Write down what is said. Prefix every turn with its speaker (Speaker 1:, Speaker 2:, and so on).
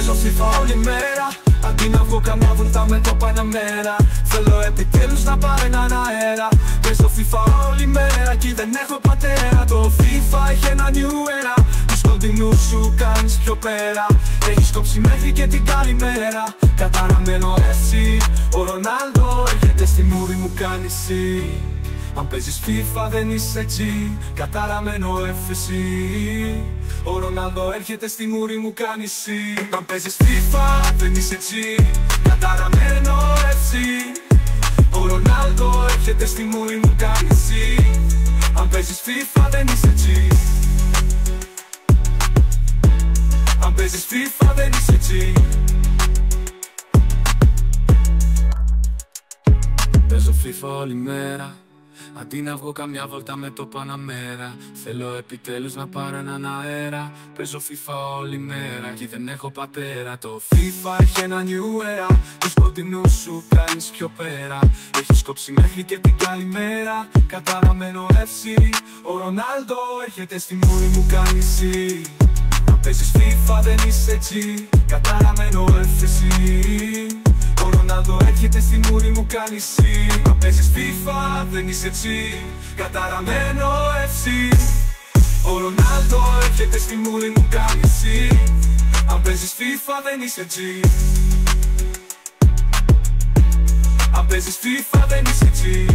Speaker 1: Παίζω FIFA όλη μέρα, αντί να βγω καμιά βολτά με το Παναμέρα. Θέλω επιτέλους να πάρω έναν αέρα. Παίζω FIFA όλη μέρα κι δεν έχω πατέρα. Το FIFA έχει ένα new era. Τους κοντινούς σου κάνεις πιο πέρα. Έχεις κόψει μέχρι και την καλημέρα. Καταραμένο εσύ, ο Ρονάλντο έρχεται στη μούρη μου κάνει εσύ. Αν παίζεις FIFA δεν είσαι έτσι, καταραμένο εσύ. Ο Ρονάλντο έρχεται στη μούρη μου κάνει εσύ. Αν παίζεις FIFA δεν είσαι έτσι, καταραμένο εσύ. Ο Ρονάλντο έρχεται στη μούρη μου κάνει εσύ. Αν παίζεις FIFA δεν είσαι έτσι. Αν παίζεις FIFA δεν είσαι έτσι. Παίζω FIFA όλη μέρα, αντί να βγω καμιά βόλτα με το Παναμέρα. Θέλω επιτέλους να πάρω έναν αέρα. Παίζω FIFA όλη μέρα κι δεν έχω πατέρα. Το FIFA έχει ένα new era. Τους κοντινούς σου κάνεις πιο πέρα. Έχεις κόψει μέχρι και την καλημέρα. Καταραμένο FC, ο Ρονάλντο έρχεται στη μούρη μου κάνει εσύ. Αν παίζεις FIFA δεν είσαι έτσι, καταραμένο εσύ. Ο Ρονάλντο έρχεται στη μούρη μου κάνει εσύ. Αν παίζεις FIFA δεν είσαι έτσι, καταραμένο FC. Ο Ρονάλντο έρχεται στη μούρη μου κάνει εσύ. Αν παίζεις FIFA δεν είσαι έτσι. Αν παίζεις FIFA δεν είσαι έτσι.